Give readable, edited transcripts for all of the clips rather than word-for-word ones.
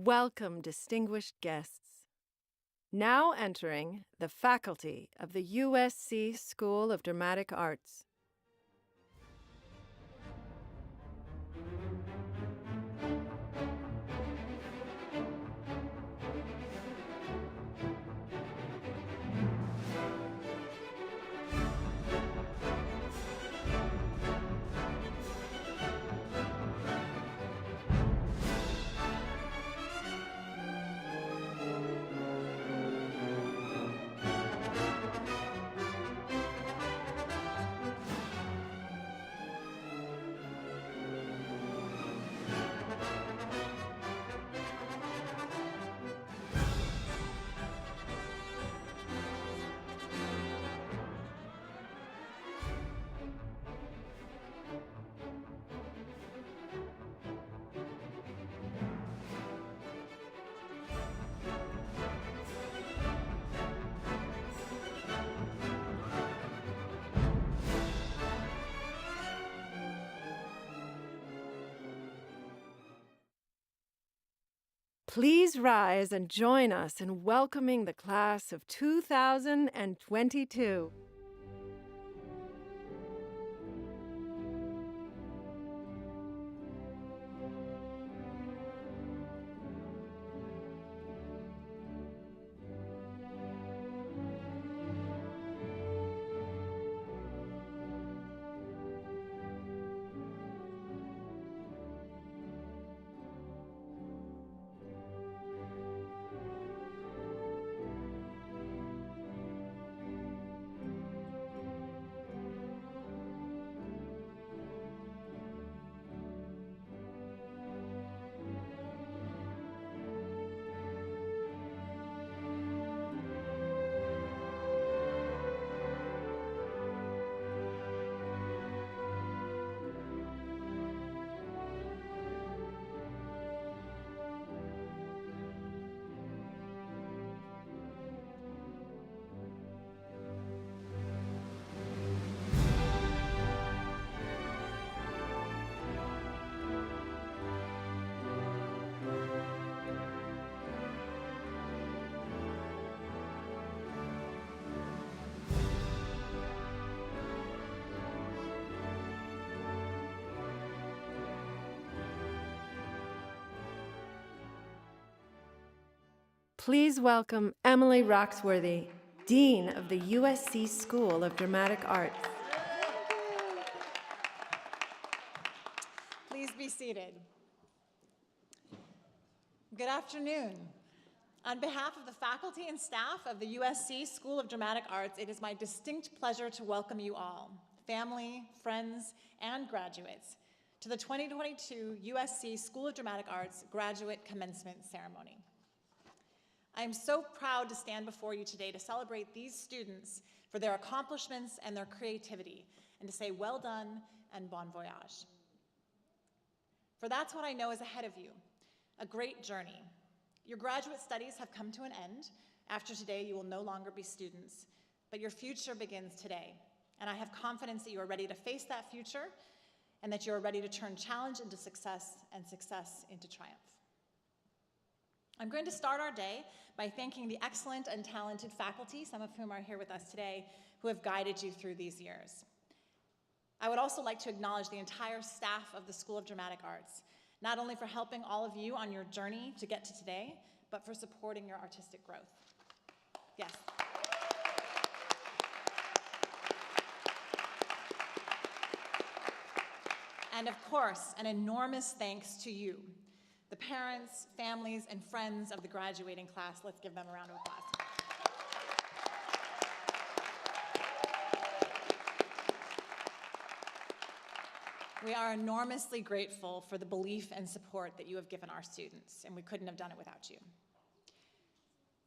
Welcome, distinguished guests. Now entering the faculty of the USC School of Dramatic Arts. Please rise and join us in welcoming the class of 2022. Please welcome Emily Roxworthy, Dean of the USC School of Dramatic Arts. Please be seated. Good afternoon. On behalf of the faculty and staff of the USC School of Dramatic Arts, it is my distinct pleasure to welcome you all, family, friends, and graduates, to the 2022 USC School of Dramatic Arts Graduate Commencement Ceremony. I am so proud to stand before you today to celebrate these students for their accomplishments and their creativity, and to say well done and bon voyage. For that's what I know is ahead of you, a great journey. Your graduate studies have come to an end. After today, you will no longer be students, but your future begins today. And I have confidence that you are ready to face that future, and that you are ready to turn challenge into success and success into triumph. I'm going to start our day by thanking the excellent and talented faculty, some of whom are here with us today, who have guided you through these years. I would also like to acknowledge the entire staff of the School of Dramatic Arts, not only for helping all of you on your journey to get to today, but for supporting your artistic growth. Yes. And of course, an enormous thanks to you, the parents, families, and friends of the graduating class. Let's give them a round of applause. We are enormously grateful for the belief and support that you have given our students, and we couldn't have done it without you.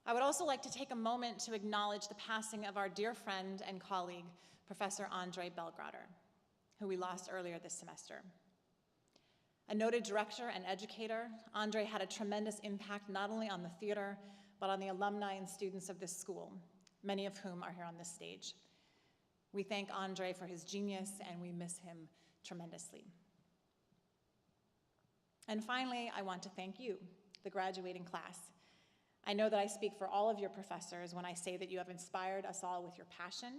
I would also like to take a moment to acknowledge the passing of our dear friend and colleague, Professor Andre Belgrader, who we lost earlier this semester. A noted director and educator, Andre had a tremendous impact not only on the theater, but on the alumni and students of this school, many of whom are here on this stage. We thank Andre for his genius, and we miss him tremendously. And finally, I want to thank you, the graduating class. I know that I speak for all of your professors when I say that you have inspired us all with your passion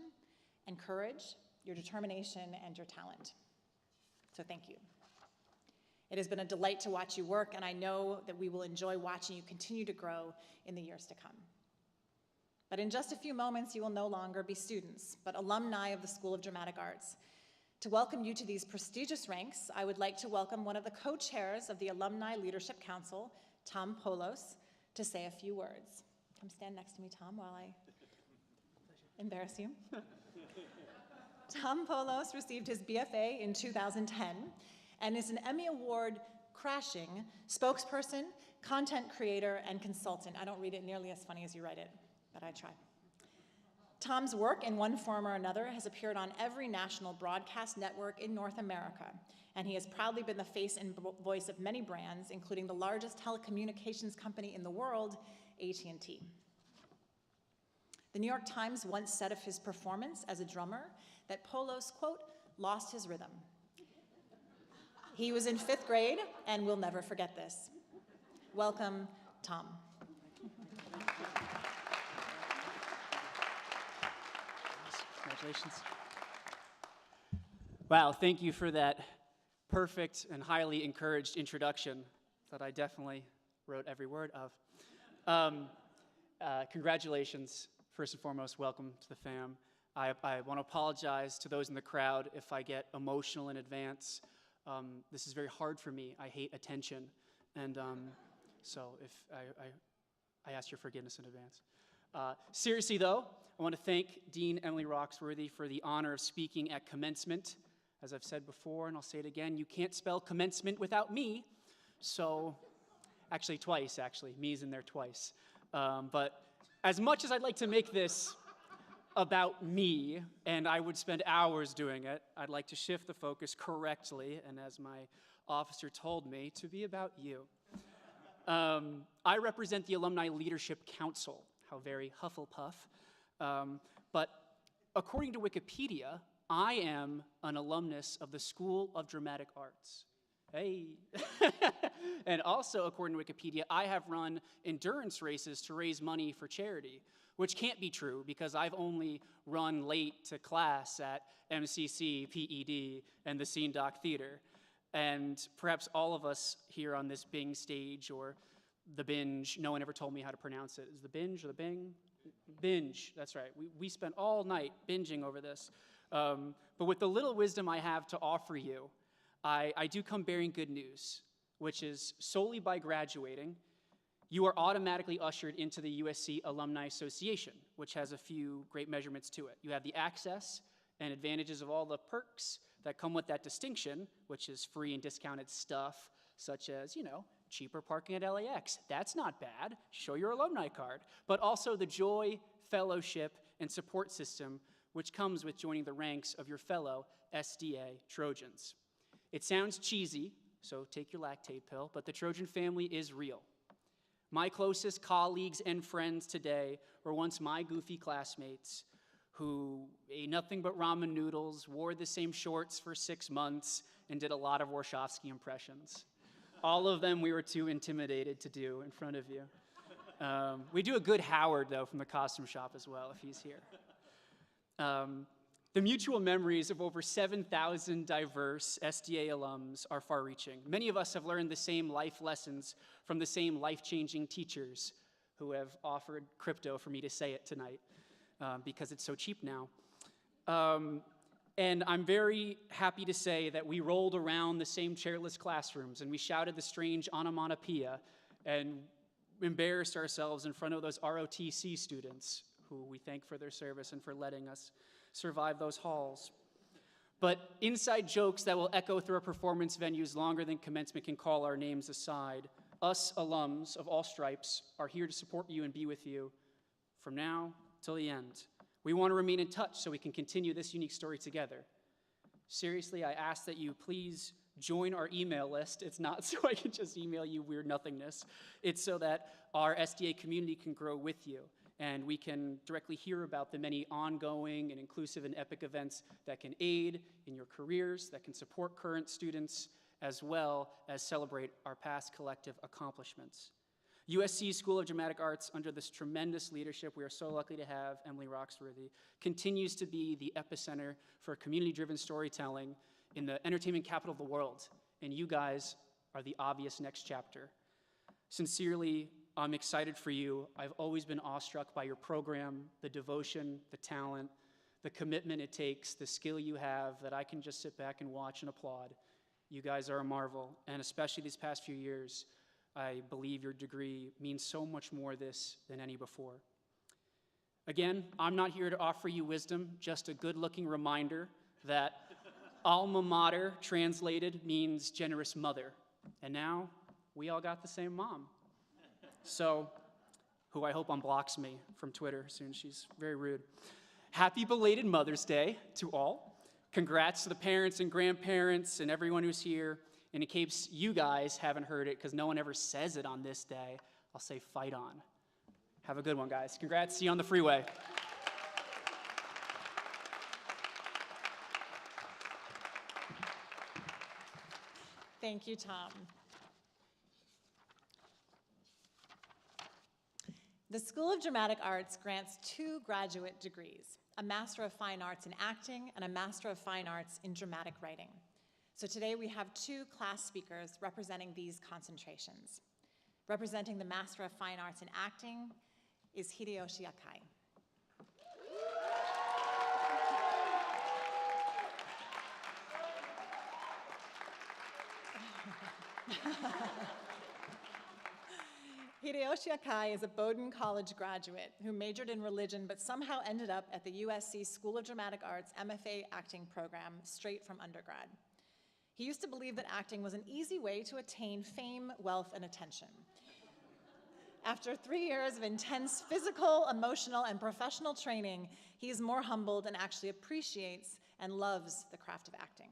and courage, your determination, and your talent. So thank you. It has been a delight to watch you work, and I know that we will enjoy watching you continue to grow in the years to come. But in just a few moments, you will no longer be students, but alumni of the School of Dramatic Arts. To welcome you to these prestigious ranks, I would like to welcome one of the co-chairs of the Alumni Leadership Council, Tom Polos, to say a few words. Come stand next to me, Tom, while I embarrass you. Tom Polos received his BFA in 2010 and is an Emmy Award crashing spokesperson, content creator, and consultant. I don't read it nearly as funny as you write it, but I try. Tom's work in one form or another has appeared on every national broadcast network in North America, and he has proudly been the face and voice of many brands, including the largest telecommunications company in the world, AT&T. The New York Times once said of his performance as a drummer that Polos, quote, lost his rhythm. He was in 5th grade, and we'll never forget this. Welcome, Tom. Congratulations. Wow, thank you for that perfect and highly encouraged introduction that I definitely wrote every word of. Congratulations, first and foremost, welcome to the fam. I want to apologize to those in the crowd if I get emotional in advance. This is very hard for me. I hate attention, and so if I ask your forgiveness in advance. Seriously, though, I want to thank Dean Emily Roxworthy for the honor of speaking at commencement. As I've said before, and I'll say it again, you can't spell commencement without me. So, actually twice, me's in there twice. But as much as I'd like to make this about me, and I would spend hours doing it, I'd like to shift the focus correctly, and as my officer told me, to be about you. I represent the Alumni Leadership Council. How very Hufflepuff. But according to Wikipedia, I am an alumnus of the School of Dramatic Arts. Hey. And also, according to Wikipedia, I have run endurance races to raise money for charity, which can't be true because I've only run late to class at MCC, PED, and the Scene Doc Theater. And perhaps all of us here on this Bing stage or the Binge, no one ever told me how to pronounce it. Is the Binge or the Bing? Binge, that's right. We spent all night binging over this. But with the little wisdom I have to offer you, I do come bearing good news, which is solely by graduating, you are automatically ushered into the USC Alumni Association, which has a few great measurements to it. You have the access and advantages of all the perks that come with that distinction, which is free and discounted stuff, such as, cheaper parking at LAX. That's not bad. Show your alumni card. But also the joy, fellowship, and support system which comes with joining the ranks of your fellow SDA Trojans. It sounds cheesy, so take your lactate pill, but the Trojan family is real. My closest colleagues and friends today were once my goofy classmates who ate nothing but ramen noodles, wore the same shorts for 6 months, and did a lot of Warshawski impressions. All of them we were too intimidated to do in front of you. We do a good Howard, though, from the costume shop as well, if he's here. The mutual memories of over 7,000 diverse SDA alums are far-reaching. Many of us have learned the same life lessons from the same life-changing teachers who have offered crypto for me to say it tonight because it's so cheap now. And I'm very happy to say that we rolled around the same chairless classrooms and we shouted the strange onomatopoeia and embarrassed ourselves in front of those ROTC students who we thank for their service and for letting us survive those halls. But inside jokes that will echo through our performance venues longer than commencement can call our names aside, us alums of all stripes are here to support you and be with you from now till the end. We want to remain in touch so we can continue this unique story together. Seriously, I ask that you please join our email list. It's not so I can just email you weird nothingness. It's so that our SDA community can grow with you and we can directly hear about the many ongoing and inclusive and epic events that can aid in your careers, that can support current students, as well as celebrate our past collective accomplishments. USC School of Dramatic Arts, under this tremendous leadership we are so lucky to have, Emily Roxworthy, continues to be the epicenter for community-driven storytelling in the entertainment capital of the world, and you guys are the obvious next chapter. Sincerely, I'm excited for you. I've always been awestruck by your program, the devotion, the talent, the commitment it takes, the skill you have that I can just sit back and watch and applaud. You guys are a marvel, and especially these past few years, I believe your degree means so much more this than any before. Again, I'm not here to offer you wisdom, just a good-looking reminder that alma mater translated means generous mother. And now, we all got the same mom. So, who I hope unblocks me from Twitter soon, she's very rude. Happy belated Mother's Day to all. Congrats to the parents and grandparents and everyone who's here. And in case you guys haven't heard it, because no one ever says it on this day, I'll say fight on. Have a good one, guys. Congrats. See you on the freeway. Thank you, Tom. The School of Dramatic Arts grants 2 graduate degrees, a Master of Fine Arts in Acting and a Master of Fine Arts in Dramatic Writing. So today we have 2 class speakers representing these concentrations. Representing the Master of Fine Arts in Acting is Hideyoshi Akai. Hideyoshi Akai is a Bowdoin College graduate who majored in religion but somehow ended up at the USC School of Dramatic Arts MFA acting program straight from undergrad. He used to believe that acting was an easy way to attain fame, wealth, and attention. After 3 years of intense physical, emotional, and professional training, he is more humbled and actually appreciates and loves the craft of acting.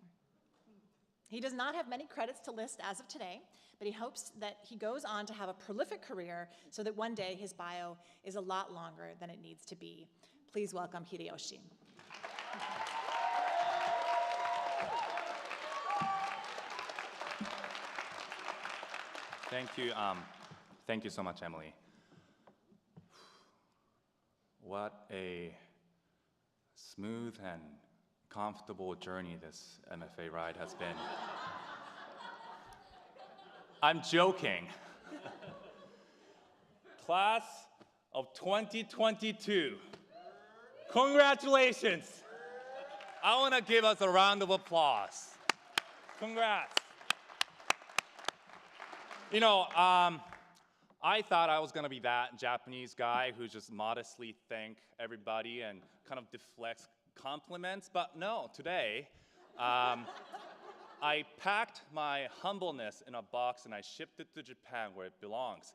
He does not have many credits to list as of today, but he hopes that he goes on to have a prolific career so that one day his bio is a lot longer than it needs to be. Please welcome Hideyoshi. Thank you. Thank you so much, Emily. What a smooth and comfortable journey this MFA ride has been. I'm joking. Class of 2022, congratulations. I want to give us a round of applause. Congrats. You know, I thought I was gonna be that Japanese guy who just modestly thank everybody and kind of deflects compliments, but no, today, I packed my humbleness in a box and I shipped it to Japan where it belongs.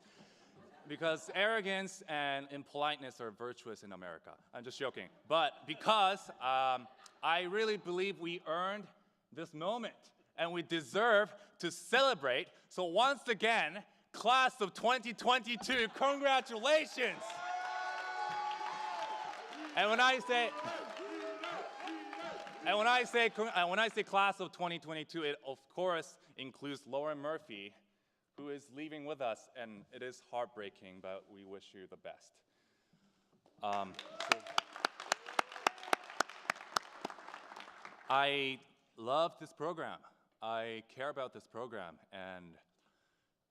Because arrogance and impoliteness are virtuous in America. I'm just joking. But because I really believe we earned this moment and we deserve to celebrate. So once again, class of 2022, congratulations. And when I say class of 2022, it of course includes Lauren Murphy, who is leaving with us, and it is heartbreaking, but we wish you the best. I love this program. I care about this program, and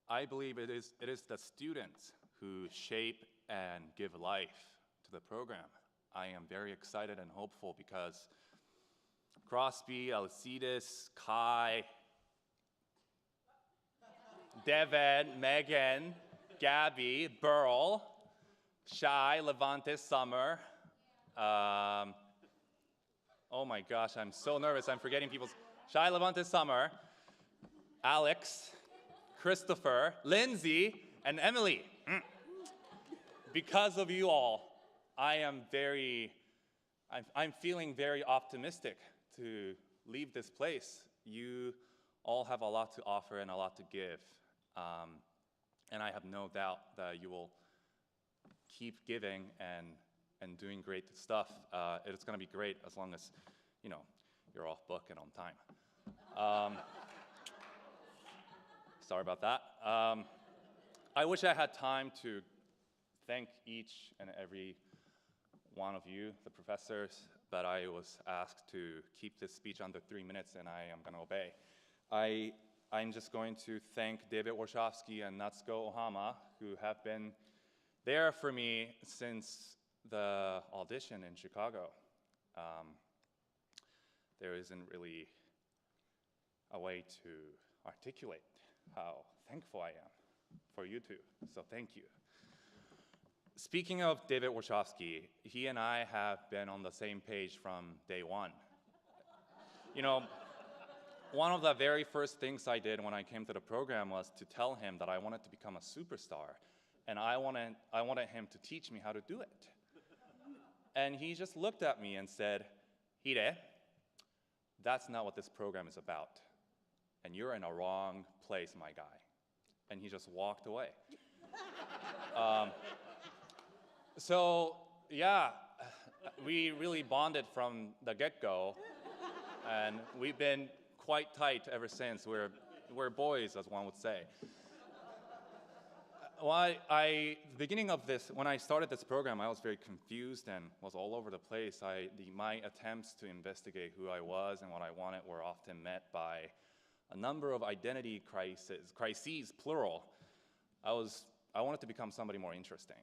I believe it is the students who shape and give life to the program. I am very excited and hopeful because Crosby, Alcides, Kai, Devin, Megan, Gabby, Burl, Shai, Levante, Summer. Oh my gosh, I'm so nervous. I'm forgetting people's. Shai, Levante, Summer, Alex, Christopher, Lindsay, and Emily. Because of you all, I'm feeling very optimistic to leave this place. You all have a lot to offer and a lot to give. And I have no doubt that you will keep giving and doing great stuff. It's going to be great as long as, you know, you're off book and on time. Sorry about that. I wish I had time to thank each and every one of you, the professors, but I was asked to keep this speech under 3 minutes, and I am going to obey. I'm just going to thank David Warshawski and Natsuko Ohama, who have been there for me since the audition in Chicago. There isn't really a way to articulate how thankful I am for you two, so thank you. Speaking of David Warshawski, he and I have been on the same page from day one. You know, one of the very first things I did when I came to the program was to tell him that I wanted to become a superstar, and I wanted him to teach me how to do it. And he just looked at me and said, "Hide, that's not what this program is about, and you're in a wrong place, my guy." And he just walked away. So yeah, we really bonded from the get-go, and we've been quite tight ever since. We're boys, as one would say. The beginning of this, when I started this program, I was very confused and was all over the place. My attempts to investigate who I was and what I wanted were often met by a number of identity crises, plural. I wanted to become somebody more interesting.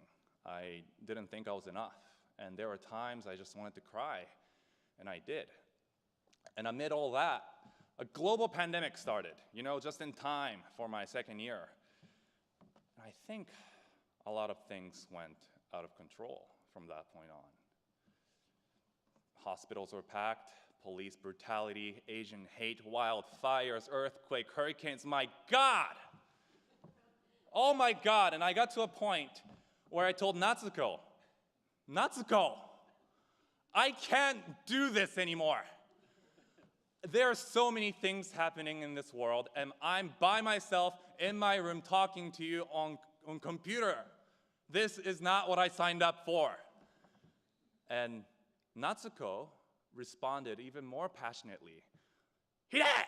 I didn't think I was enough. And there were times I just wanted to cry, and I did. And amid all that, a global pandemic started, just in time for my second year. And I think a lot of things went out of control from that point on. Hospitals were packed, police brutality, Asian hate, wildfires, earthquake, hurricanes, my God! Oh my God, and I got to a point where I told Natsuko, I can't do this anymore. There are so many things happening in this world, and I'm by myself in my room talking to you on computer. This is not what I signed up for. And Natsuko responded even more passionately. Hide!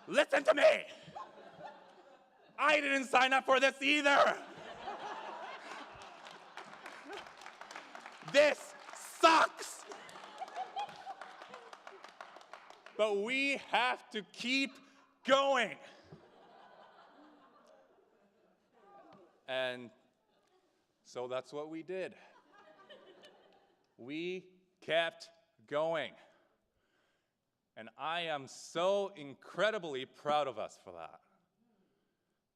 Listen to me! I didn't sign up for this either! This sucks! But we have to keep going. And so that's what we did. We kept going. And I am so incredibly proud of us for that.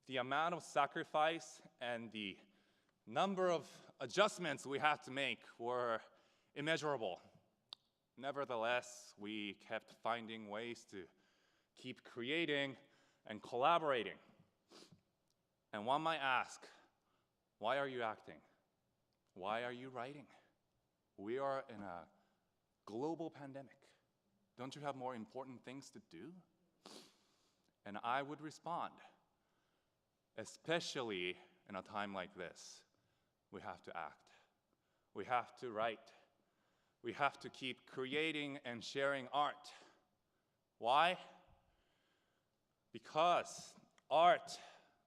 The amount of sacrifice and the number of adjustments we had to make were immeasurable. Nevertheless, we kept finding ways to keep creating and collaborating. And one might ask, why are you acting? Why are you writing? We are in a global pandemic. Don't you have more important things to do? And I would respond, especially in a time like this, we have to act. We have to write. We have to keep creating and sharing art. Why? Because art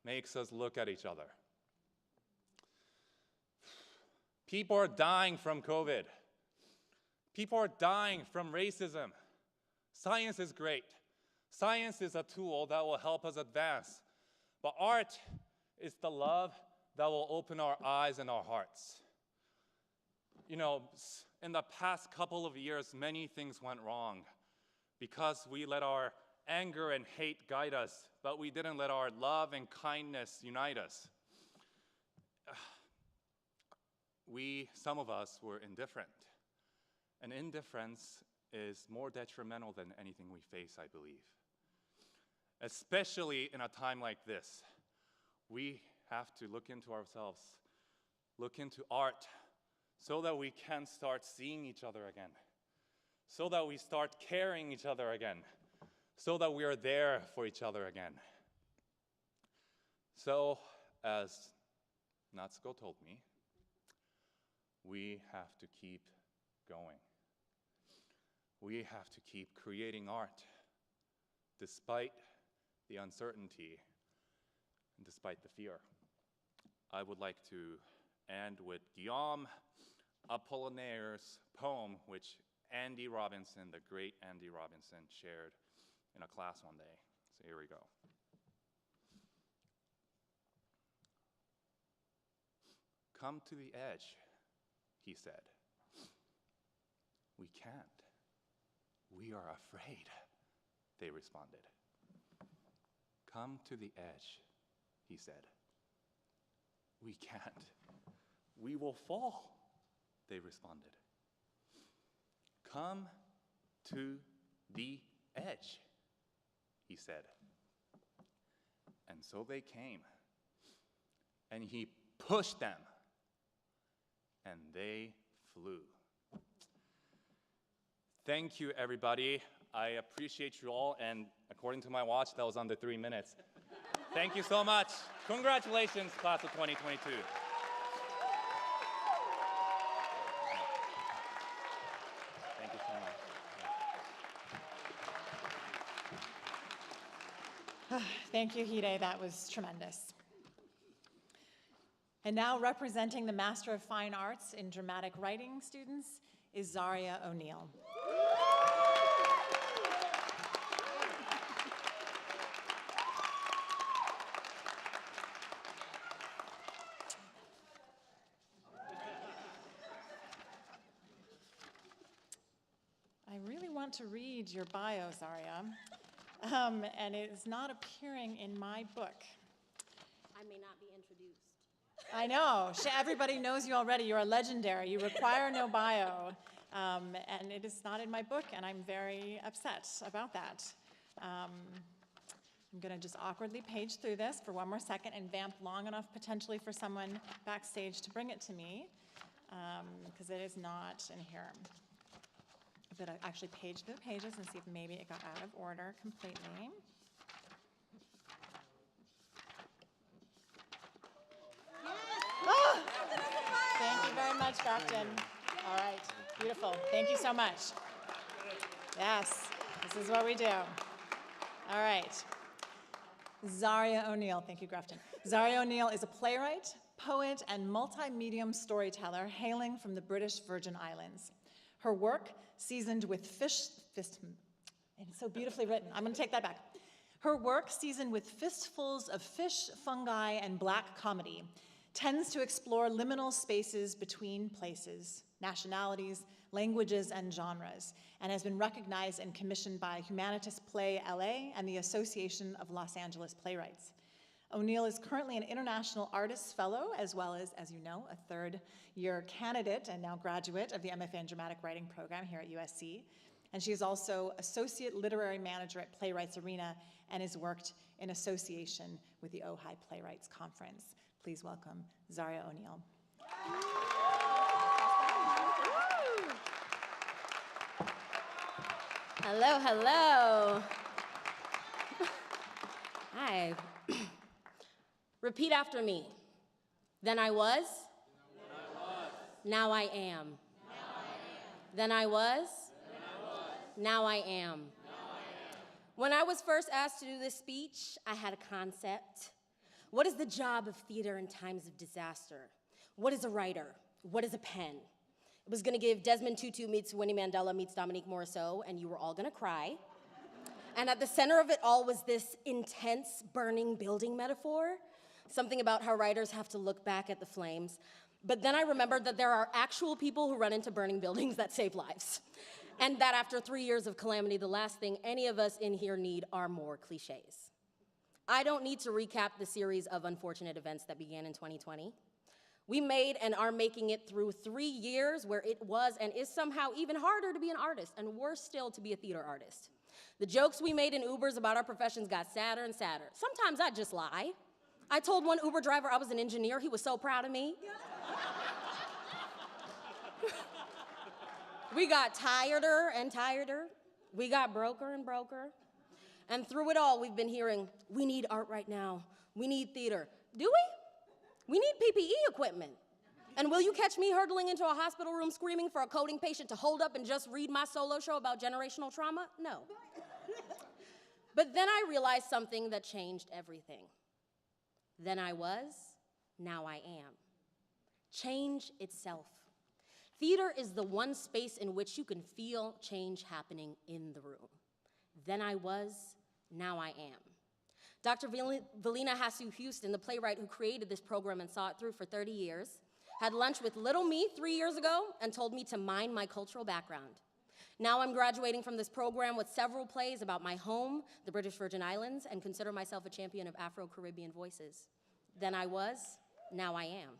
makes us look at each other. People are dying from COVID. People are dying from racism. Science is great. Science is a tool that will help us advance. But art is the love that will open our eyes and our hearts. In the past couple of years, many things went wrong because we let our anger and hate guide us, but we didn't let our love and kindness unite us. Some of us were indifferent. And indifference is more detrimental than anything we face, I believe. Especially in a time like this, we have to look into ourselves, look into art, so that we can start seeing each other again, so that we start caring each other again, so that we are there for each other again. So, as Natsuko told me, we have to keep going. We have to keep creating art, despite the uncertainty, despite the fear. I would like to end with Guillaume Apollinaire's poem, which Andy Robinson, the great Andy Robinson, shared in a class one day. So here we go. Come to the edge, he said. We can't. We are afraid, they responded. Come to the edge, he said. We can't. We will fall, they responded. Come to the edge, he said. And so they came, and he pushed them, and they flew. Thank you, everybody. I appreciate you all, and according to my watch, that was under 3 minutes. Thank you so much. Congratulations, class of 2022. Thank you so much. Thank you, Hide. That was tremendous. And now representing the Master of Fine Arts in Dramatic Writing students is Zaria O'Neill. I really want to read your bio, Zaria, and it is not appearing in my book. I may not be introduced. I know. Everybody knows you already. You're a legendary. You require no bio. And it is not in my book, and I'm very upset about that. I'm going to just awkwardly page through this for one more second and vamp long enough potentially for someone backstage to bring it to me, because it is not in here. But I actually page through the pages and see if maybe it got out of order completely. Oh! Thank you very much, Grafton. All right, beautiful. Thank you so much. Yes, this is what we do. All right. Zaria O'Neill, thank you, Grafton. Zaria O'Neill is a playwright, poet, and multi-medium storyteller hailing from the British Virgin Islands. Her work, seasoned with it's so beautifully written. I'm going to take that back. Her work, seasoned with fistfuls of fish, fungi, and black comedy, tends to explore liminal spaces between places, nationalities, languages, and genres, and has been recognized and commissioned by Humanitas Play LA and the Association of Los Angeles Playwrights. O'Neill is currently an International Artists Fellow, as well as you know, a third-year candidate and now graduate of the MFA in Dramatic Writing program here at USC. And she is also Associate Literary Manager at Playwrights Arena and has worked in association with the Ojai Playwrights Conference. Please welcome Zaria O'Neill. Hello, hello. Hi. Repeat after me. Then I was. Now I am. Then I was. Now I am. When I was first asked to do this speech, I had a concept. What is the job of theater in times of disaster? What is a writer? What is a pen? It was gonna give Desmond Tutu meets Winnie Mandela meets Dominique Morisseau, and you were all gonna cry. And at the center of it all was this intense burning building metaphor, something about how writers have to look back at the flames. But then I remembered that there are actual people who run into burning buildings that save lives. And that after 3 years of calamity, the last thing any of us in here need are more cliches. I don't need to recap the series of unfortunate events that began in 2020. We made and are making it through 3 years where it was and is somehow even harder to be an artist and worse still to be a theater artist. The jokes we made in Ubers about our professions got sadder and sadder. Sometimes I just lie. I told one Uber driver I was an engineer. He was so proud of me. We got tireder and tireder. We got broker and broker. And through it all, we've been hearing, we need art right now. We need theater. Do we? We need PPE equipment. And will you catch me hurtling into a hospital room screaming for a coding patient to hold up and just read my solo show about generational trauma? No. But then I realized something that changed everything. then I was, now I am. Change itself. Theater is the one space in which you can feel change happening in the room. Then I was, now I am. Dr. Valina Hasu Houston, the playwright who created this program and saw it through for 30 years, had lunch with little me 3 years ago and told me to mind my cultural background. Now I'm graduating from this program with several plays about my home, the British Virgin Islands, and consider myself a champion of Afro-Caribbean voices. Then I was, now I am.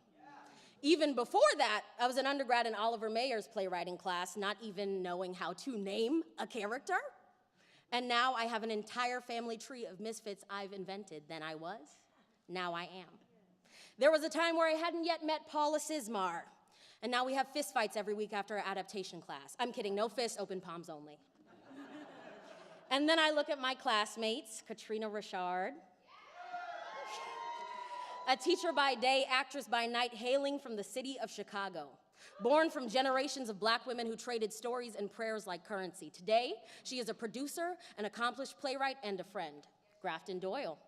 Even before that, I was an undergrad in Oliver Mayer's playwriting class, not even knowing how to name a character. And now I have an entire family tree of misfits I've invented. Then I was, now I am. There was a time where I hadn't yet met Paula Sismar, and now we have fistfights every week after our adaptation class. I'm kidding, no fists, open palms only. And then I look at my classmates, Katrina Richard, a teacher by day, actress by night, hailing from the city of Chicago, born from generations of Black women who traded stories and prayers like currency. Today, she is a producer, an accomplished playwright, and a friend, Grafton Doyle.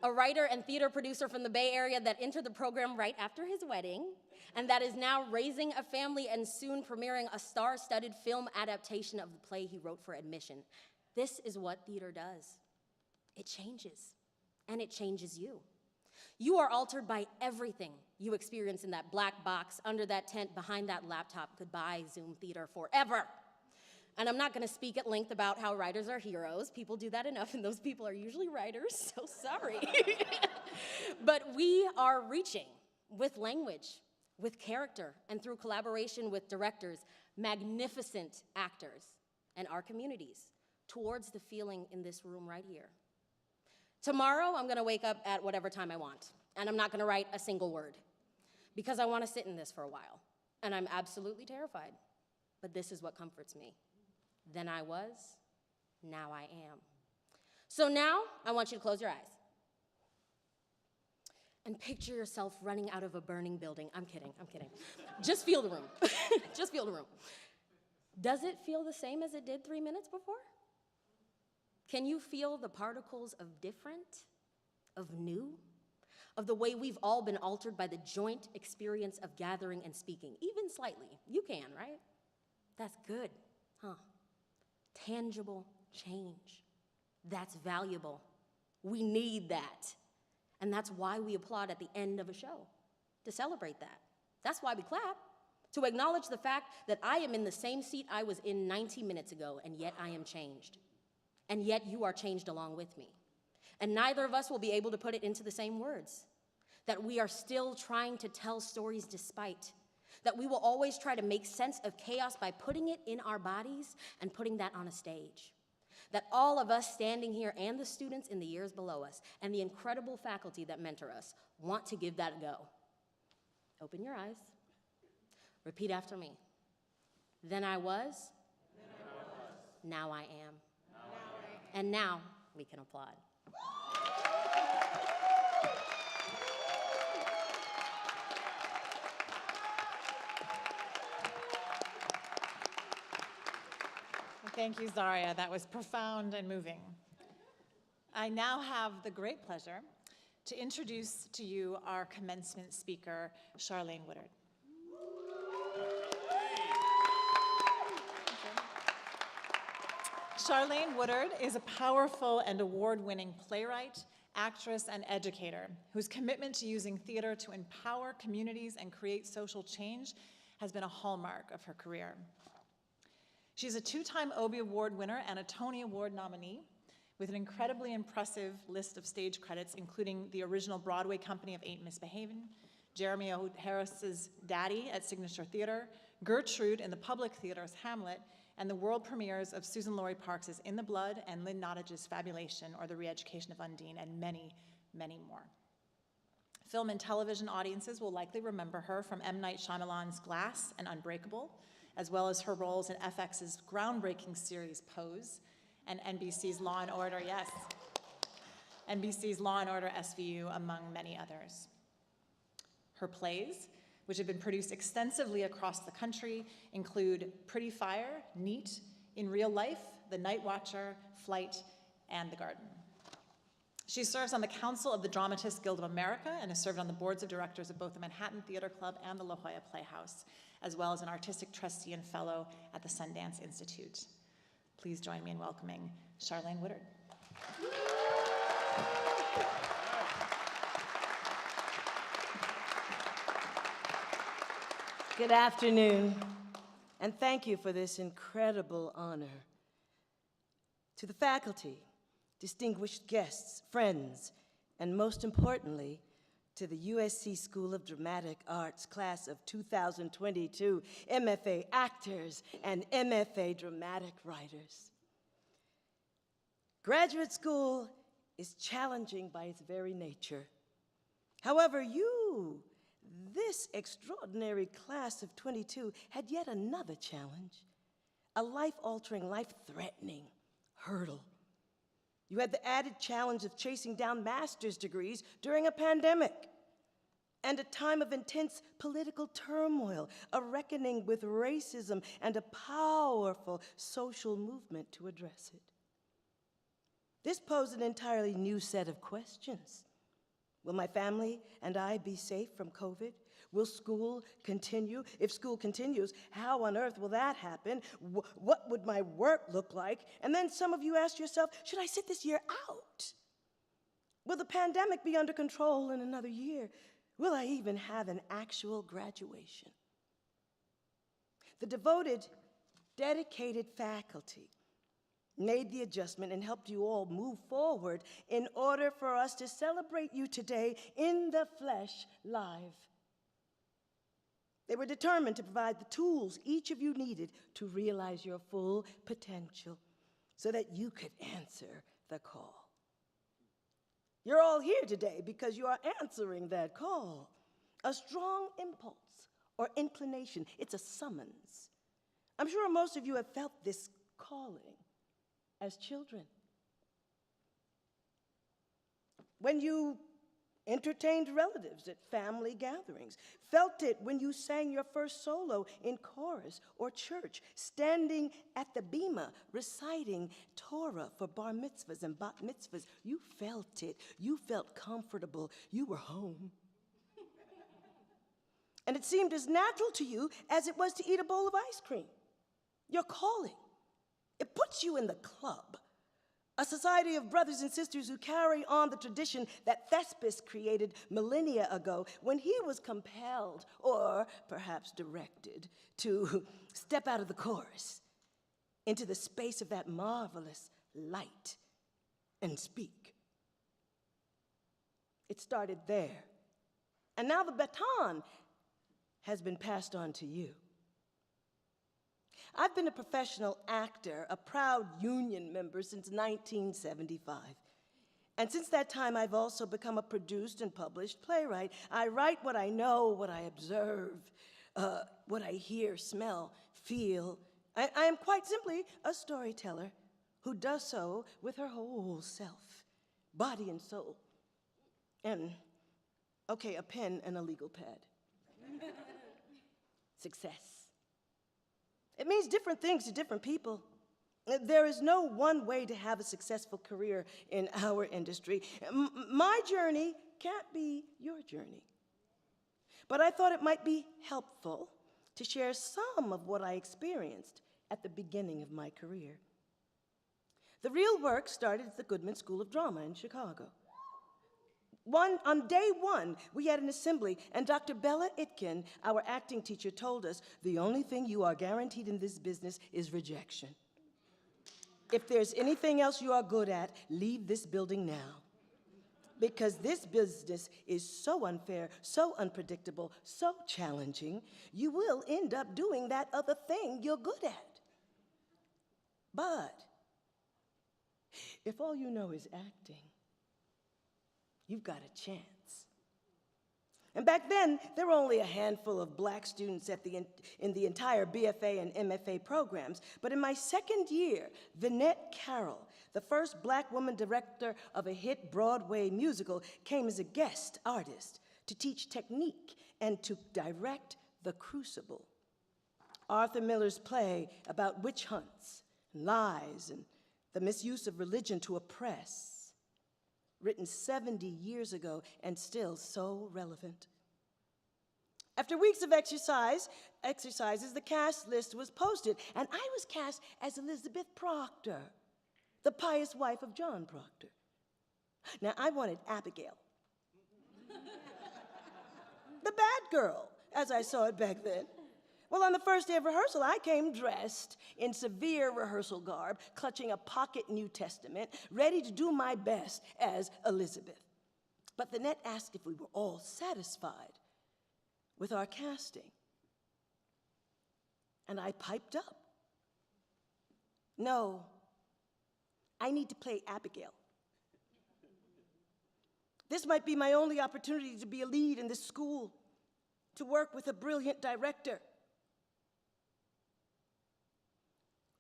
A writer and theater producer from the Bay Area that entered the program right after his wedding, and that is now raising a family and soon premiering a star-studded film adaptation of the play he wrote for admission. This is what theater does. It changes, and it changes you. You are altered by everything you experience in that black box, under that tent, behind that laptop. Goodbye, Zoom theater, forever. And I'm not gonna speak at length about how writers are heroes. People do that enough, and those people are usually writers, so sorry. But we are reaching with language, with character, and through collaboration with directors, magnificent actors, and our communities towards the feeling in this room right here. Tomorrow, I'm gonna wake up at whatever time I want, and I'm not gonna write a single word, because I wanna sit in this for a while, and I'm absolutely terrified, but this is what comforts me. Then I was, now I am. So now, I want you to close your eyes and picture yourself running out of a burning building. I'm kidding. Just feel the room, just feel the room. Does it feel the same as it did 3 minutes before? Can you feel the particles of different, of new, of the way we've all been altered by the joint experience of gathering and speaking, even slightly? You can, right? That's good, huh? Tangible change. That's valuable. We need that. And that's why we applaud at the end of a show, to celebrate that. That's why we clap, to acknowledge the fact that I am in the same seat I was in 90 minutes ago, and yet I am changed. And yet you are changed along with me. And neither of us will be able to put it into the same words, that we are still trying to tell stories despite, that we will always try to make sense of chaos by putting it in our bodies and putting that on a stage. That all of us standing here and the students in the years below us and the incredible faculty that mentor us want to give that a go. Open your eyes. Repeat after me. Then I was, now I am. And now we can applaud. Thank you, Zaria. That was profound and moving. I now have the great pleasure to introduce to you our commencement speaker, Charlene Woodard. Charlene Woodard is a powerful and award-winning playwright, actress, and educator whose commitment to using theater to empower communities and create social change has been a hallmark of her career. She's a two-time Obie Award winner and a Tony Award nominee with an incredibly impressive list of stage credits, including the original Broadway company of Ain't Misbehavin', Jeremy O. Harris's Daddy at Signature Theater, Gertrude in the Public Theater's Hamlet, and the world premieres of Susan Laurie Parks' In the Blood and Lynn Nottage's Fabulation, or The Re-Education of Undine, and many, many more. Film and television audiences will likely remember her from M. Night Shyamalan's Glass and Unbreakable, as well as her roles in FX's groundbreaking series Pose and NBC's Law & Order, yes, NBC's Law & Order SVU, among many others. Her plays, which have been produced extensively across the country, include Pretty Fire, Neat, In Real Life, The Night Watcher, Flight, and The Garden. She serves on the Council of the Dramatists Guild of America and has served on the boards of directors of both the Manhattan Theater Club and the La Jolla Playhouse, as well as an artistic trustee and fellow at the Sundance Institute. Please join me in welcoming Charlene Woodard. Good afternoon, and thank you for this incredible honor. To the faculty, distinguished guests, friends, and most importantly, to the USC School of Dramatic Arts class of 2022 MFA actors and MFA dramatic writers. Graduate school is challenging by its very nature. However, this extraordinary class of 22 had yet another challenge, a life-altering, life-threatening hurdle. You had the added challenge of chasing down master's degrees during a pandemic and a time of intense political turmoil, a reckoning with racism, and a powerful social movement to address it. This posed an entirely new set of questions. Will my family and I be safe from COVID? Will school continue? If school continues, how on earth will that happen? What would my work look like? And then some of you ask yourself, should I sit this year out? Will the pandemic be under control in another year? Will I even have an actual graduation? The devoted, dedicated faculty made the adjustment and helped you all move forward in order for us to celebrate you today in the flesh live. They were determined to provide the tools each of you needed to realize your full potential so that you could answer the call. You're all here today because you are answering that call. A strong impulse or inclination, it's a summons. I'm sure most of you have felt this calling as children. When you entertained relatives at family gatherings, felt it when you sang your first solo in chorus or church, standing at the bima, reciting Torah for bar mitzvahs and bat mitzvahs. You felt it. You felt comfortable. You were home. And it seemed as natural to you as it was to eat a bowl of ice cream. Your calling. It puts you in the club, a society of brothers and sisters who carry on the tradition that Thespis created millennia ago when he was compelled, or perhaps directed, to step out of the chorus into the space of that marvelous light and speak. It started there, and now the baton has been passed on to you. I've been a professional actor, a proud union member since 1975. And since that time, I've also become a produced and published playwright. I write what I know, what I observe, what I hear, smell, feel. I am quite simply a storyteller who does so with her whole self, body and soul. And, okay, a pen and a legal pad. Success. It means different things to different people. There is no one way to have a successful career in our industry. My journey can't be your journey. But I thought it might be helpful to share some of what I experienced at the beginning of my career. The real work started at the Goodman School of Drama in Chicago. On day one, we had an assembly, and Dr. Bella Itkin, our acting teacher, told us, the only thing you are guaranteed in this business is rejection. If there's anything else you are good at, leave this building now. Because this business is so unfair, so unpredictable, so challenging, you will end up doing that other thing you're good at. But if all you know is acting, you've got a chance. And back then, there were only a handful of black students in the entire BFA and MFA programs. But in my second year, Vinette Carroll, the first black woman director of a hit Broadway musical, came as a guest artist to teach technique and to direct The Crucible, Arthur Miller's play about witch hunts, lies, and the misuse of religion to oppress. written 70 years ago and still so relevant. After weeks of exercises, the cast list was posted, and I was cast as Elizabeth Proctor, the pious wife of John Proctor. Now, I wanted Abigail, the bad girl, as I saw it back then. Well, on the first day of rehearsal, I came dressed in severe rehearsal garb, clutching a pocket New Testament, ready to do my best as Elizabeth. But Lynette asked if we were all satisfied with our casting. And I piped up. No, I need to play Abigail. This might be my only opportunity to be a lead in this school, to work with a brilliant director.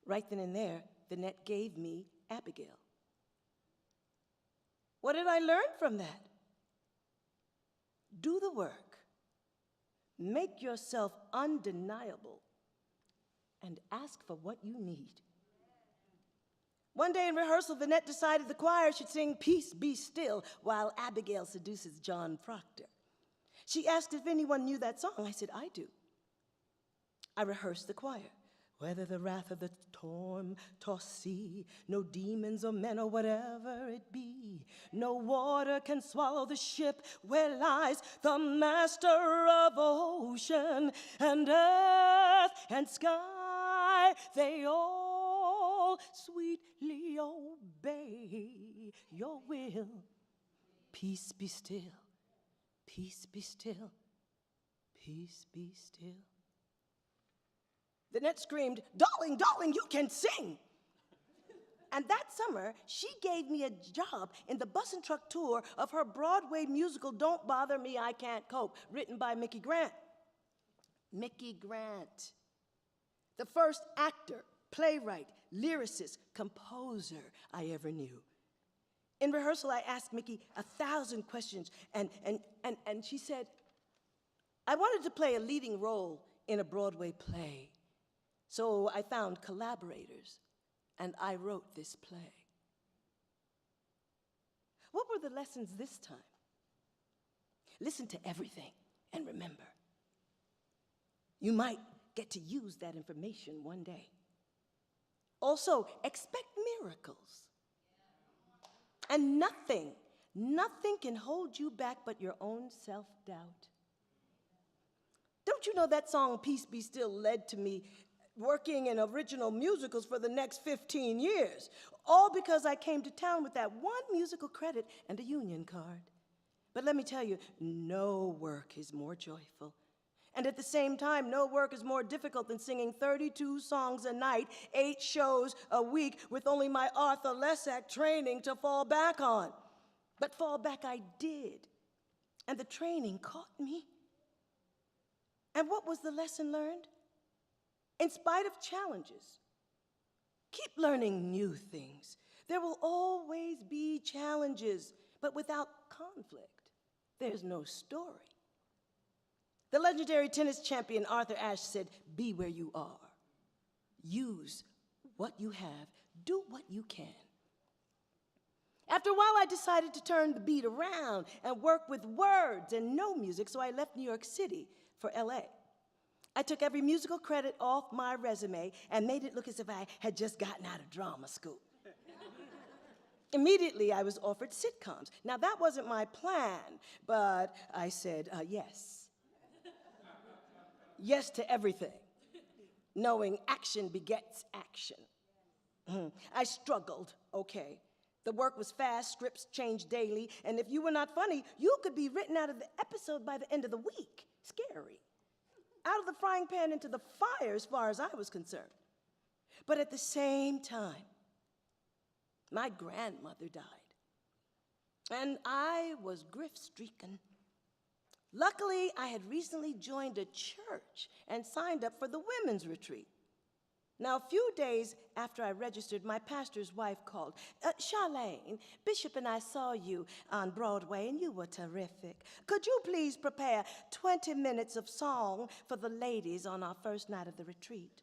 Right then and there, Lynette gave me Abigail. What did I learn from that? Do the work, make yourself undeniable, and ask for what you need. One day in rehearsal, Lynette decided the choir should sing Peace Be Still while Abigail seduces John Proctor. She asked if anyone knew that song. I said, I do. I rehearsed the choir. Whether the wrath of the storm-tossed sea, no demons or men or whatever it be, no water can swallow the ship where lies the master of ocean and earth and sky. They all sweetly obey your will. Peace be still, peace be still, peace be still. Lynette screamed, "Darling, darling, you can sing!" And that summer, she gave me a job in the bus and truck tour of her Broadway musical, Don't Bother Me, I Can't Cope, written by Mickey Grant. Mickey Grant, the first actor, playwright, lyricist, composer I ever knew. In rehearsal, I asked Mickey 1,000 questions, and she said, I wanted to play a leading role in a Broadway play. So I found collaborators, and I wrote this play. What were the lessons this time? Listen to everything and remember. You might get to use that information one day. Also, expect miracles. And nothing can hold you back but your own self-doubt. Don't you know that song, Peace Be Still, led to me working in original musicals for the next 15 years, all because I came to town with that one musical credit and a union card. But let me tell you, no work is more joyful. And at the same time, no work is more difficult than singing 32 songs a night, 8 shows a week, with only my Arthur Lessack training to fall back on. But fall back I did, and the training caught me. And what was the lesson learned? In spite of challenges, keep learning new things. There will always be challenges, but without conflict, there's no story. The legendary tennis champion Arthur Ashe said, be where you are. Use what you have. Do what you can. After a while, I decided to turn the beat around and work with words and no music, so I left New York City for LA. I took every musical credit off my resume and made it look as if I had just gotten out of drama school. Immediately, I was offered sitcoms. Now, that wasn't my plan, but I said yes. Yes to everything, knowing action begets action. I struggled, okay. The work was fast, scripts changed daily, and if you were not funny, you could be written out of the episode by the end of the week. Scary. Out of the frying pan into the fire as far as I was concerned. But at the same time, my grandmother died, and I was grief-stricken. Luckily, I had recently joined a church and signed up for the women's retreat. Now, a few days after I registered, my pastor's wife called. Charlene, Bishop and I saw you on Broadway, and you were terrific. Could you please prepare 20 minutes of song for the ladies on our first night of the retreat?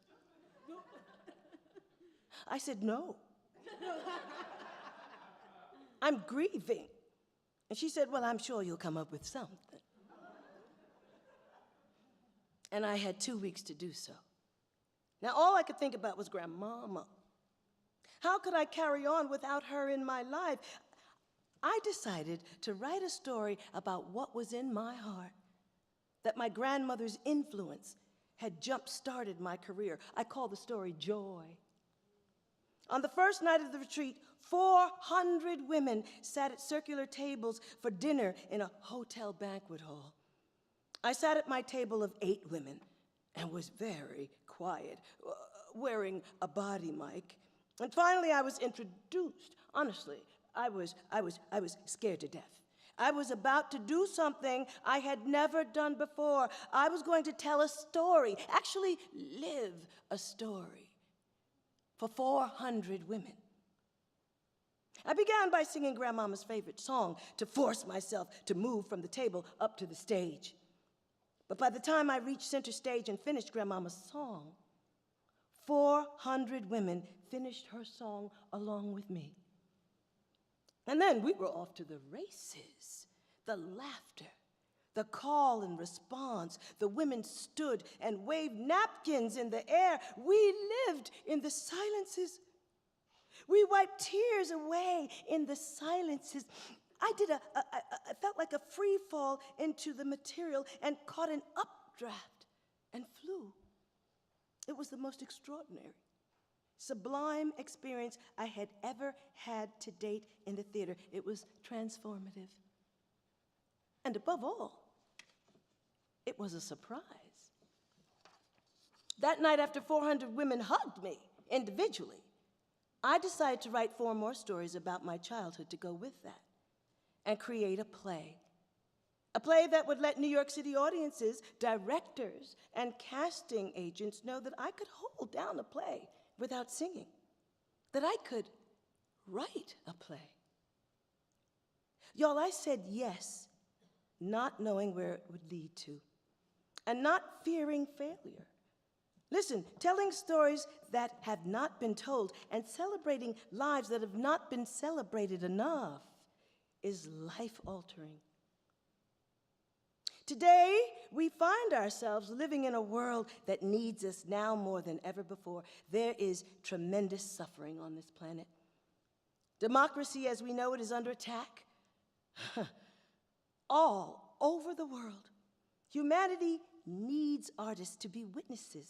I said, no. I'm grieving. And she said, well, I'm sure you'll come up with something. And I had 2 weeks to do so. Now, all I could think about was Grandmama. How could I carry on without her in my life? I decided to write a story about what was in my heart, that my grandmother's influence had jump-started my career. I call the story Joy. On the first night of the retreat, 400 women sat at circular tables for dinner in a hotel banquet hall. I sat at my table of 8 women and was very quiet, wearing a body mic. And finally, I was introduced. Honestly, I was scared to death. I was about to do something I had never done before. I was going to tell a story, actually live a story for 400 women. I began by singing Grandmama's favorite song to force myself to move from the table up to the stage. But by the time I reached center stage and finished Grandmama's song, 400 women finished her song along with me. And then we were off to the races, the laughter, the call and response. The women stood and waved napkins in the air. We lived in the silences. We wiped tears away in the silences. I felt like a free fall into the material and caught an updraft and flew. It was the most extraordinary, sublime experience I had ever had to date in the theater. It was transformative. And above all, it was a surprise. That night, after 400 women hugged me individually, I decided to write 4 more stories about my childhood to go with that and create a play. A play that would let New York City audiences, directors, and casting agents know that I could hold down a play without singing, that I could write a play. Y'all, I said yes, not knowing where it would lead to, and not fearing failure. Listen, telling stories that have not been told and celebrating lives that have not been celebrated enough is life-altering. Today, we find ourselves living in a world that needs us now more than ever before. There is tremendous suffering on this planet. Democracy as we know it is under attack. All over the world, humanity needs artists to be witnesses.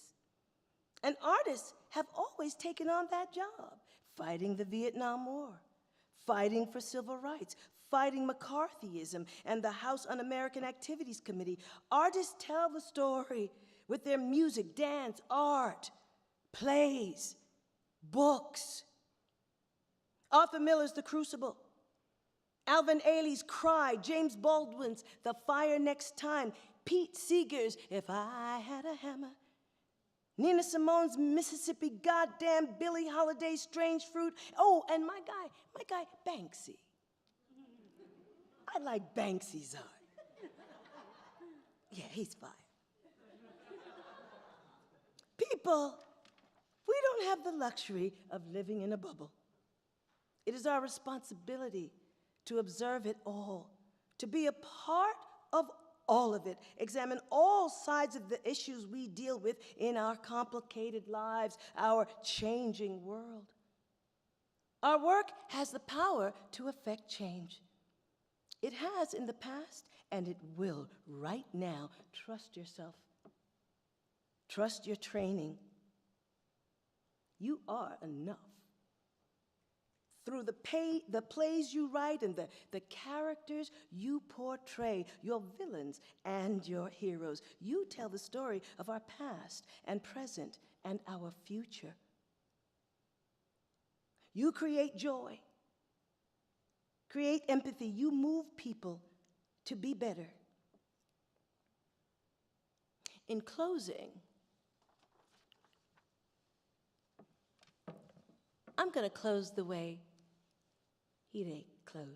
And artists have always taken on that job, fighting the Vietnam War, fighting for civil rights, fighting McCarthyism and the House Un-American Activities Committee. Artists tell the story with their music, dance, art, plays, books. Arthur Miller's The Crucible, Alvin Ailey's Cry, James Baldwin's The Fire Next Time, Pete Seeger's If I Had a Hammer, Nina Simone's Mississippi Goddamn, Billie Holiday's Strange Fruit. Oh, and my guy, Banksy. I like Banksy's art. Yeah, he's fine. People, we don't have the luxury of living in a bubble. It is our responsibility to observe it all, to be a part of all of it, examine all sides of the issues we deal with in our complicated lives, our changing world. Our work has the power to affect change. It has in the past, and it will right now. Trust yourself. Trust your training. You are enough. Through the plays you write and the characters you portray, your villains and your heroes, you tell the story of our past and present and our future. You create joy, create empathy. You move people to be better. In closing, I'm going to close the way he ain't close.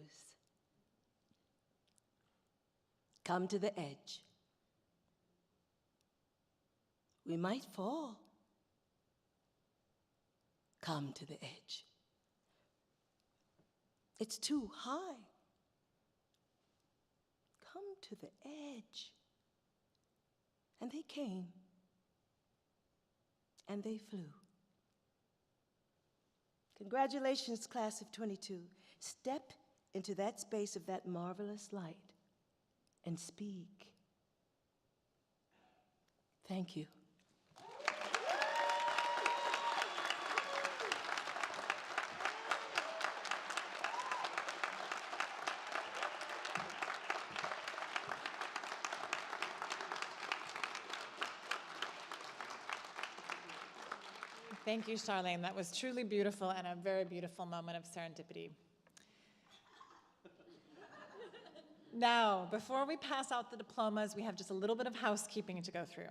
Come to the edge. We might fall. Come to the edge. It's too high. come to the edge. And they came, and they flew. Congratulations, class of 22. Step into that space of that marvelous light and speak. Thank you. Thank you, Charlene. That was truly beautiful and a very beautiful moment of serendipity. Now, before we pass out the diplomas, we have just a little bit of housekeeping to go through.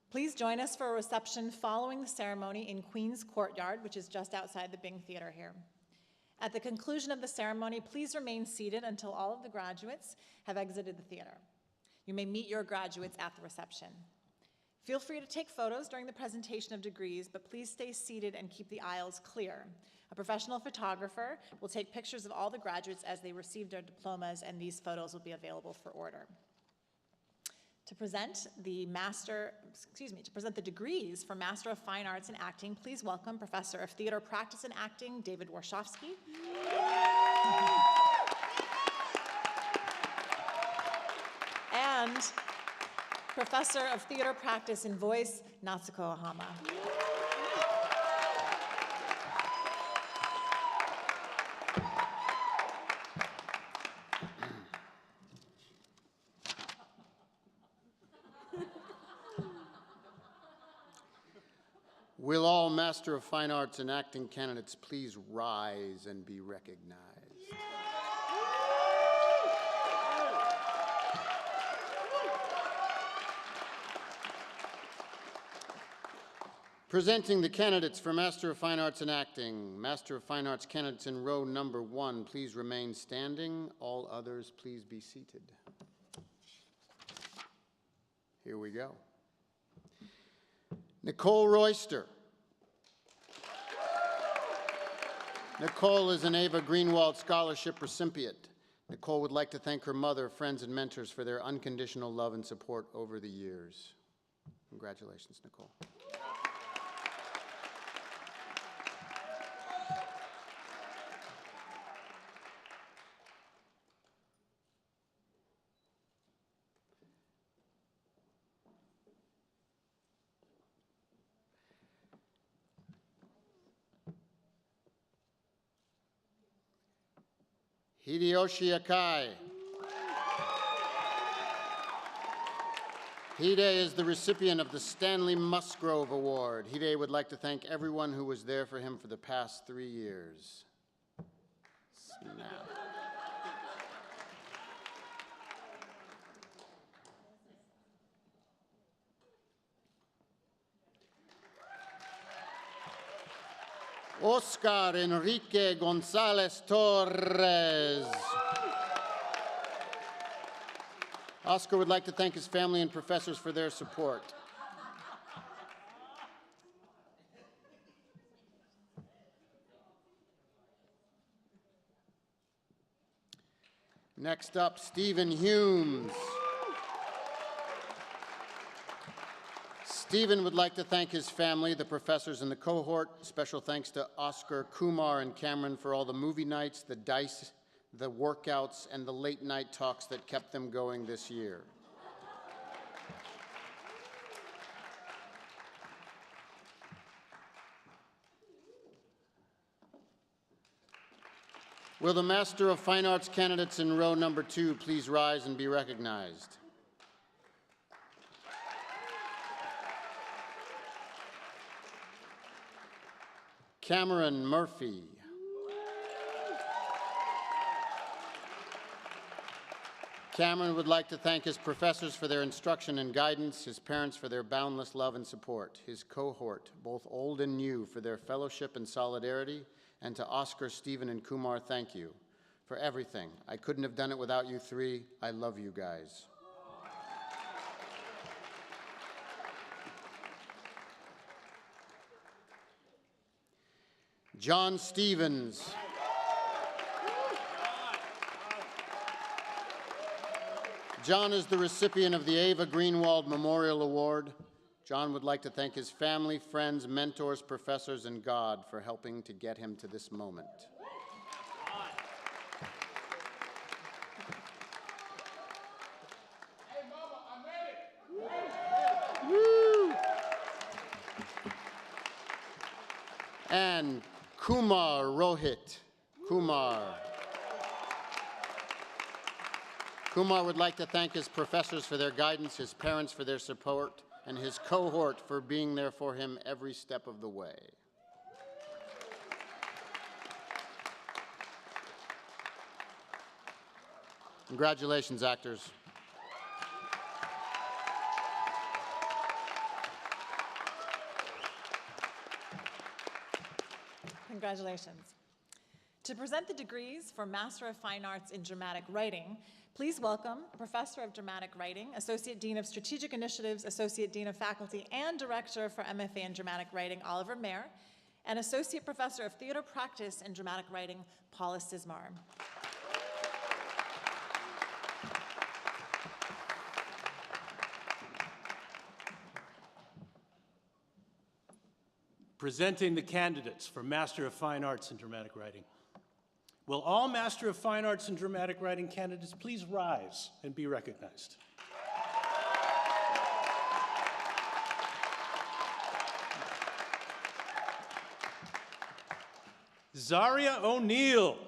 Please join us for a reception following the ceremony in Queen's Courtyard, which is just outside the Bing Theater here. At the conclusion of the ceremony, please remain seated until all of the graduates have exited the theater. You may meet your graduates at the reception. Feel free to take photos during the presentation of degrees, but please stay seated and keep the aisles clear. A professional photographer will take pictures of all the graduates as they receive their diplomas, and these photos will be available for order. To present the degrees for Master of Fine Arts in Acting, please welcome Professor of Theater Practice and Acting, David Warshawski. And Professor of Theater Practice and Voice, Natsuko Ohama. Will all Master of Fine Arts and Acting candidates please rise and be recognized? Presenting the candidates for Master of Fine Arts in Acting. Master of Fine Arts candidates in row number 1, please remain standing. All others, please be seated. Here we go. Nicole Royster. Nicole is an Ava Greenwald Scholarship recipient. Nicole would like to thank her mother, friends, and mentors for their unconditional love and support over the years. Congratulations, Nicole. Hideyoshi Akai. Hide is the recipient of the Stanley Musgrove Award. Hide would like to thank everyone who was there for him for the past 3 years. Snap. Oscar Enrique Gonzalez Torres. Oscar would like to thank his family and professors for their support. Next up, Stephen Humes. Stephen would like to thank his family, the professors in the cohort. Special thanks to Oscar, Kumar, and Cameron for all the movie nights, the dice, the workouts, and the late night talks that kept them going this year. Will the Master of Fine Arts candidates in row number 2 please rise and be recognized? Cameron Murphy. Cameron would like to thank his professors for their instruction and guidance, his parents for their boundless love and support, his cohort, both old and new, for their fellowship and solidarity, and to Oscar, Stephen, and Kumar, thank you for everything. I couldn't have done it without you 3. I love you guys. John Stevens. John is the recipient of the Ava Greenwald Memorial Award. John would like to thank his family, friends, mentors, professors, and God for helping to get him to this moment. And Kumar Rohit. Kumar would like to thank his professors for their guidance, his parents for their support, and his cohort for being there for him every step of the way. Congratulations, actors. Congratulations. To present the degrees for Master of Fine Arts in Dramatic Writing, please welcome Professor of Dramatic Writing, Associate Dean of Strategic Initiatives, Associate Dean of Faculty, and Director for MFA in Dramatic Writing, Oliver Mayer, and Associate Professor of Theater Practice and Dramatic Writing, Paula Sismar. Presenting the candidates for Master of Fine Arts in Dramatic Writing. Will all Master of Fine Arts in Dramatic Writing candidates please rise and be recognized? Zaria O'Neill.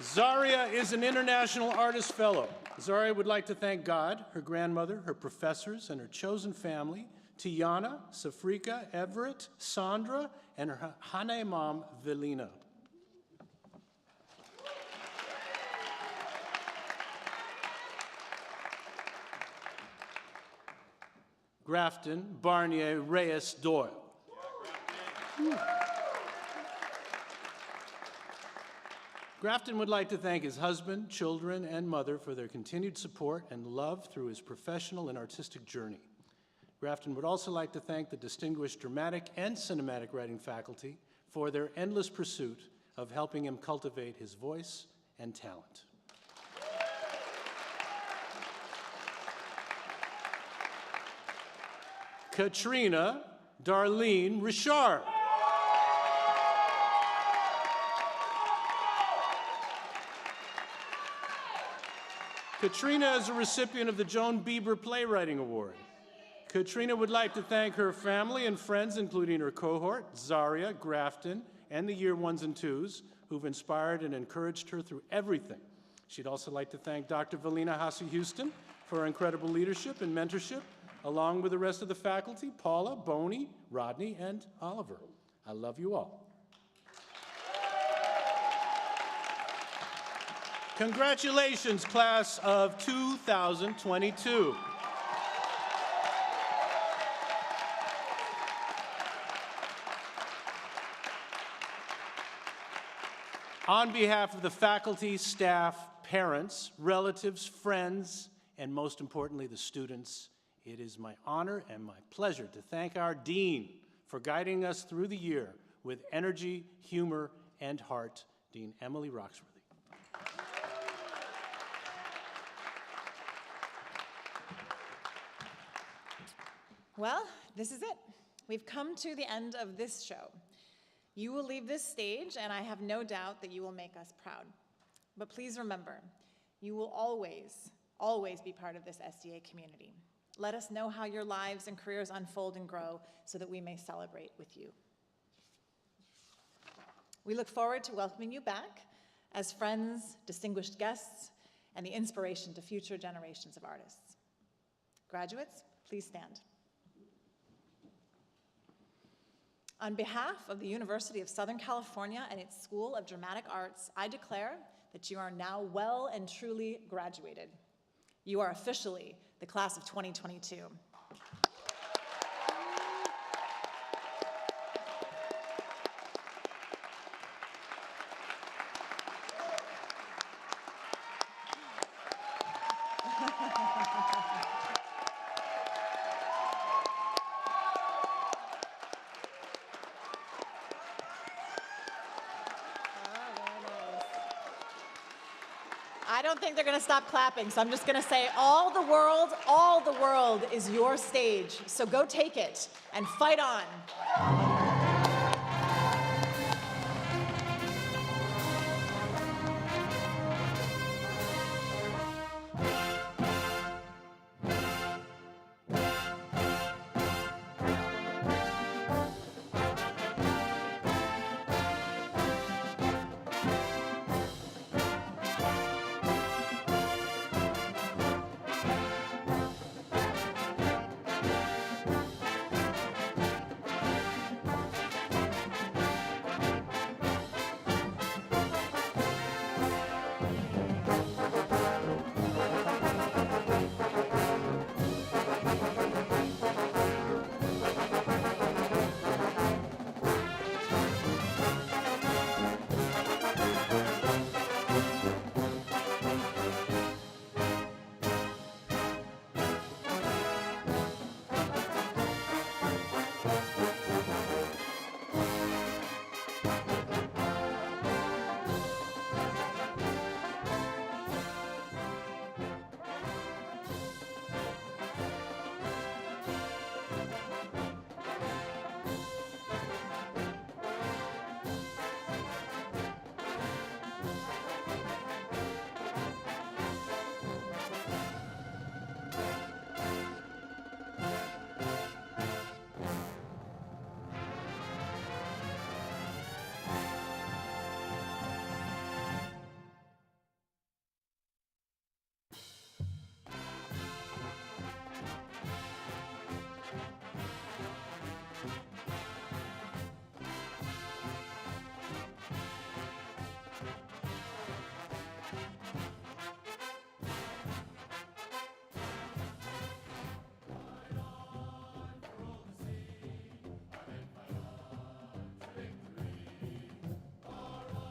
Zaria is an International Artist Fellow. Zaria would like to thank God, her grandmother, her professors, and her chosen family, Tiana, Safrika, Everett, Sandra, and her Hane mom, Velina. Grafton Barnier Reyes Doyle. Grafton would like to thank his husband, children, and mother for their continued support and love through his professional and artistic journey. Grafton would also like to thank the distinguished dramatic and cinematic writing faculty for their endless pursuit of helping him cultivate his voice and talent. Katrina Darlene Richard. Katrina is a recipient of the Joan Bieber Playwriting Award. Katrina would like to thank her family and friends, including her cohort, Zaria, Grafton, and the year ones and twos, who've inspired and encouraged her through everything. She'd also like to thank Dr. Velina Hasse-Houston for her incredible leadership and mentorship, along with the rest of the faculty, Paula, Boney, Rodney, and Oliver. I love you all. Congratulations, class of 2022. On behalf of the faculty, staff, parents, relatives, friends, and most importantly, the students, it is my honor and my pleasure to thank our dean for guiding us through the year with energy, humor, and heart, Dean Emily Roxworthy. Well, this is it. We've come to the end of this show. You will leave this stage, and I have no doubt that you will make us proud. But please remember, you will always, always be part of this SDA community. Let us know how your lives and careers unfold and grow so that we may celebrate with you. We look forward to welcoming you back as friends, distinguished guests, and the inspiration to future generations of artists. Graduates, please stand. On behalf of the University of Southern California and its School of Dramatic Arts, I declare that you are now well and truly graduated. You are officially the class of 2022. don't think they're going to stop clapping, so I'm just going to say all the world is your stage. So go take it and fight on.